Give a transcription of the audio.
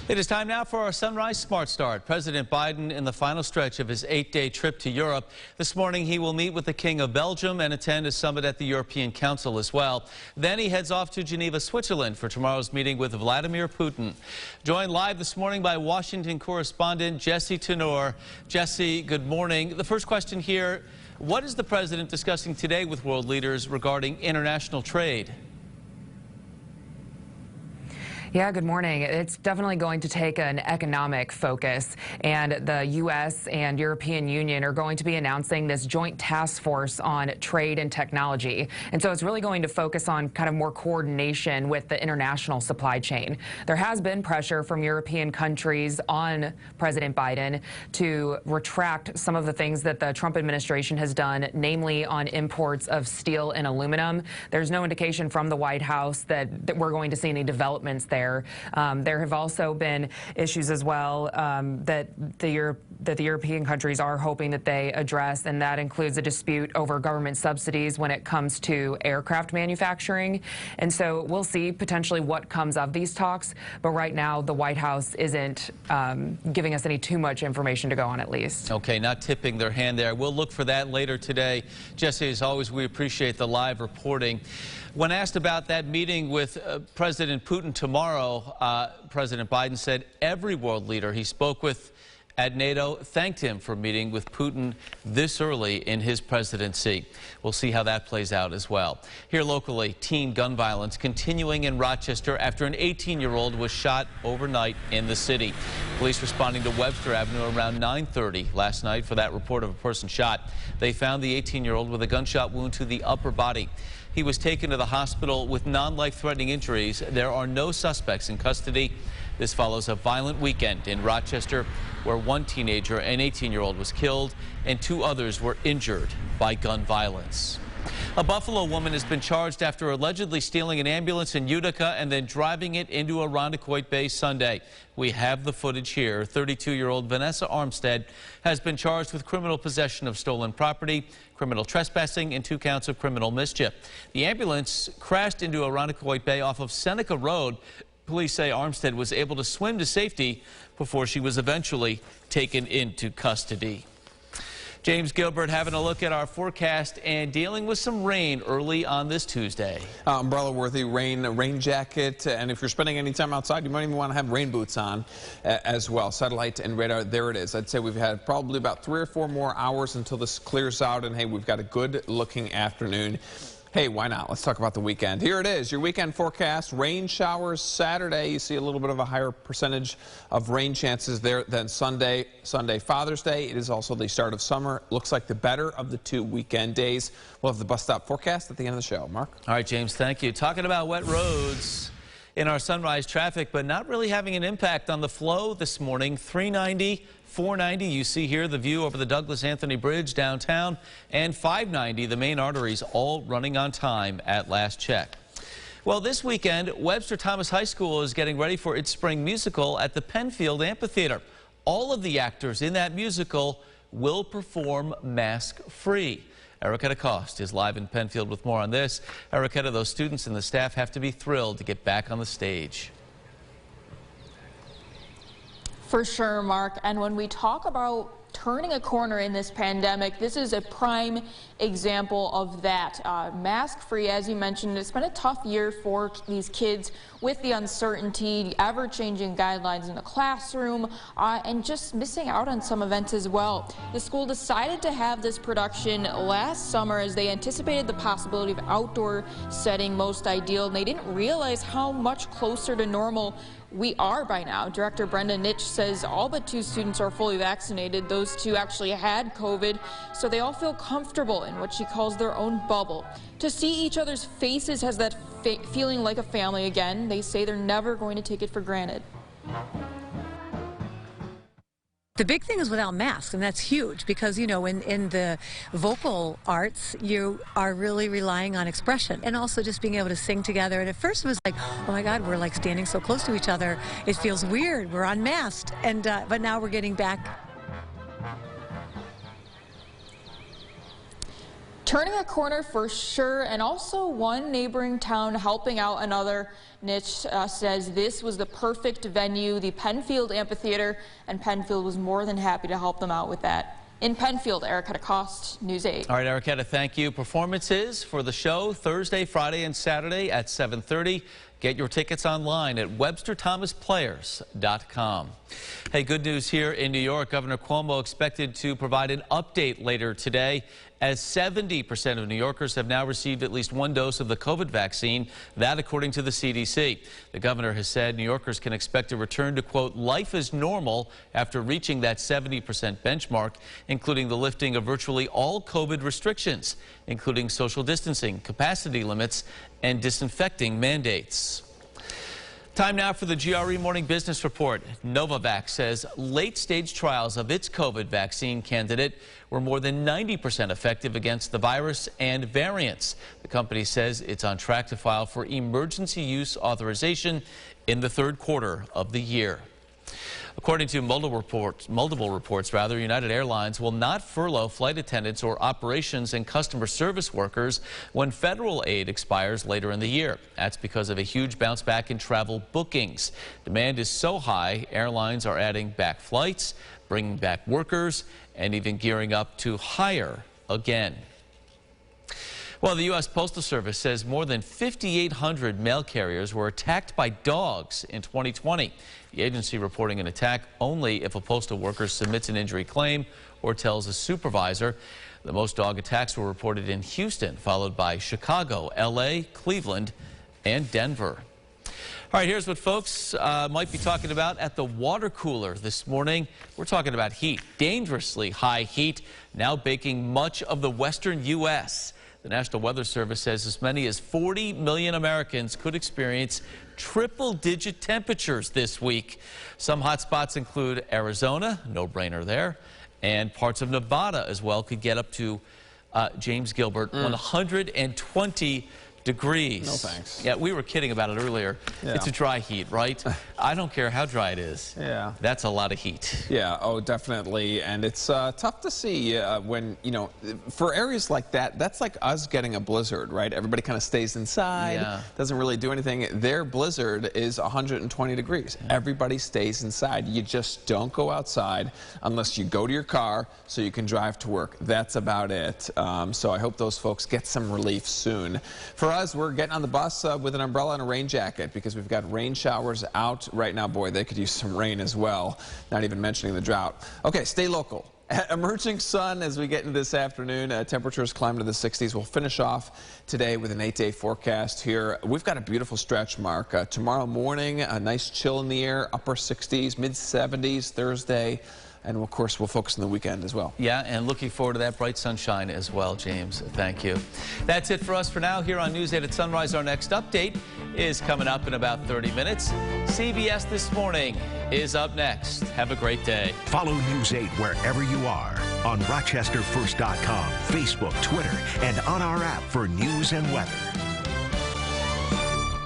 It is time now for our Sunrise Smart Start. President Biden in the final stretch of his 8-day trip to Europe. This morning he will meet with the King of Belgium and attend a summit at the European Council as well. Then he heads off to Geneva, Switzerland for tomorrow's meeting with Vladimir Putin. Joined live this morning by Washington correspondent Jesse Tenor. Jesse, good morning. The first question here, what is the president discussing today with world leaders regarding international trade? Yeah, good morning. It's definitely going to take an economic focus, and the U.S. and European Union are going to be announcing this joint task force on trade and technology. And so it's really going to focus on kind of more coordination with the international supply chain. There has been pressure from European countries on President Biden to retract some of the things that the Trump administration has done, namely on imports of steel and aluminum. There's no indication from the White House that we're going to see any developments there. There have also been issues as well that the European countries are hoping that they address, and that includes a dispute over government subsidies when it comes to aircraft manufacturing. And so we'll see potentially what comes of these talks, but right now the White House isn't giving us any too much information to go on, at least. Okay, not tipping their hand there. We'll look for that later today. Jesse, as always, we appreciate the live reporting. When asked about that meeting with President Putin tomorrow, President Biden said every world leader he spoke with at NATO thanked him for meeting with Putin this early in his presidency. We'll see how that plays out as well. Here locally, teen gun violence continuing in Rochester after an 18-year-old was shot overnight in the city. Police responding to Webster Avenue around 9:30 last night for that report of a person shot. They found the 18-year-old with a gunshot wound to the upper body. He was taken to the hospital with non-life-threatening injuries. There are no suspects in custody. This follows a violent weekend in Rochester where one teenager, an 18-year-old, was killed and two others were injured by gun violence. A Buffalo woman has been charged after allegedly stealing an ambulance in Utica and then driving it into Irondequoit Bay Sunday. We have the footage here. 32-year-old Vanessa Armstead has been charged with criminal possession of stolen property, criminal trespassing, and 2 counts of criminal mischief. The ambulance crashed into Irondequoit Bay off of Seneca Road. Police say Armstead was able to swim to safety before she was eventually taken into custody. James Gilbert having a look at our forecast and dealing with some rain early on this Tuesday. Umbrella-worthy rain jacket, and if you're spending any time outside, you might even want to have rain boots on as well. Satellite and radar, there it is. I'd say we've had probably about 3 or 4 more hours until this clears out, and hey, we've got a good-looking afternoon. Hey, why not? Let's talk about the weekend. Here it is, your weekend forecast. Rain showers Saturday. You see a little bit of a higher percentage of rain chances there than Sunday. Sunday, Father's Day. It is also the start of summer. Looks like the better of the 2 weekend days. We'll have the bus stop forecast at the end of the show. Mark? All right, James, thank you. Talking about wet roads in our sunrise traffic, but not really having an impact on the flow this morning. 390. 490, you see here the view over the Douglas-Anthony Bridge downtown, and 590, the main arteries, all running on time at last check. Well, this weekend, Webster Thomas High School is getting ready for its spring musical at the Penfield Amphitheater. All of the actors in that musical will perform mask-free. Erica DeCoste is live in Penfield with more on this. Erica, those students and the staff have to be thrilled to get back on the stage. For sure, Mark. And when we talk about turning a corner in this pandemic, this is a prime example of that. Mask-free, as you mentioned, it's been a tough year for these kids with the uncertainty, ever-changing guidelines in the classroom, and just missing out on some events as well. The school decided to have this production last summer as they anticipated the possibility of outdoor setting most ideal, and they didn't realize how much closer to normal we are by now. Director Brenda Nitsch says all but 2 students are fully vaccinated. Those 2 actually had COVID, so they all feel comfortable in what she calls their own bubble. To see each other's faces has that feeling like a family again. They say they're never going to take it for granted. The big thing is without masks, and that's huge because, you know, in the vocal arts, you are really relying on expression and also just being able to sing together. And at first it was like, oh my God, we're like standing so close to each other. It feels weird. We're unmasked. And but now we're getting back. Turning a corner for sure, and also one neighboring town helping out another niche says this was the perfect venue, the Penfield Amphitheater, and Penfield was more than happy to help them out with that. In Penfield, Erica DeCoste, News 8. All right, Erica, thank you. Performances for the show Thursday, Friday, and Saturday at 7:30. Get your tickets online at WebsterThomasPlayers.com. Hey, good news here in New York. Governor Cuomo expected to provide an update later today, as 70% of New Yorkers have now received at least one dose of the COVID vaccine. That, according to the CDC. The governor has said New Yorkers can expect a return to, quote, life as normal after reaching that 70% benchmark, including the lifting of virtually all COVID restrictions, including social distancing, capacity limits, and disinfecting mandates. Time now for the GRE Morning Business Report. Novavax says late-stage trials of its COVID vaccine candidate were more than 90% effective against the virus and variants. The company says it's on track to file for emergency use authorization in the third quarter of the year. According to multiple reports, United Airlines will not furlough flight attendants or operations and customer service workers when federal aid expires later in the year. That's because of a huge bounce back in travel bookings. Demand is so high, airlines are adding back flights, bringing back workers, and even gearing up to hire again. Well, the U.S. Postal Service says more than 5,800 mail carriers were attacked by dogs in 2020. The agency reporting an attack only if a postal worker submits an injury claim or tells a supervisor. The most dog attacks were reported in Houston, followed by Chicago, L.A., Cleveland, and Denver. All right, here's what folks might be talking about at the water cooler this morning. We're talking about heat, dangerously high heat, now baking much of the western U.S. The National Weather Service says as many as 40 million Americans could experience triple-digit temperatures this week. Some hot spots include Arizona, no-brainer there, and parts of Nevada as well could get up to, James Gilbert, 120 degrees. No thanks. Yeah, we were kidding about it earlier. Yeah. It's a dry heat, right? I don't care how dry it is. Yeah. That's a lot of heat. Yeah, oh, definitely. And it's tough to see when, you know, for areas like that, that's like us getting a blizzard, right? Everybody kind of stays inside, doesn't really do anything. Their blizzard is 120 degrees. Yeah. Everybody stays inside. You just don't go outside unless you go to your car so you can drive to work. That's about it. So I hope those folks get some relief soon. For us, we're getting on the bus with an umbrella and a rain jacket because we've got rain showers out right now. Boy, they could use some rain as well, not even mentioning the drought. Okay, stay local. Emerging sun as we get into this afternoon. Temperatures climb to the 60s. We'll finish off today with an 8-day forecast here. We've got a beautiful stretch, Mark. Tomorrow morning, a nice chill in the air, upper 60s, mid 70s Thursday. And, of course, we'll focus on the weekend as well. Yeah, and looking forward to that bright sunshine as well, James. Thank you. That's it for us for now here on News 8 at Sunrise. Our next update is coming up in about 30 minutes. CBS This Morning is up next. Have a great day. Follow News 8 wherever you are on RochesterFirst.com, Facebook, Twitter, and on our app for news and weather.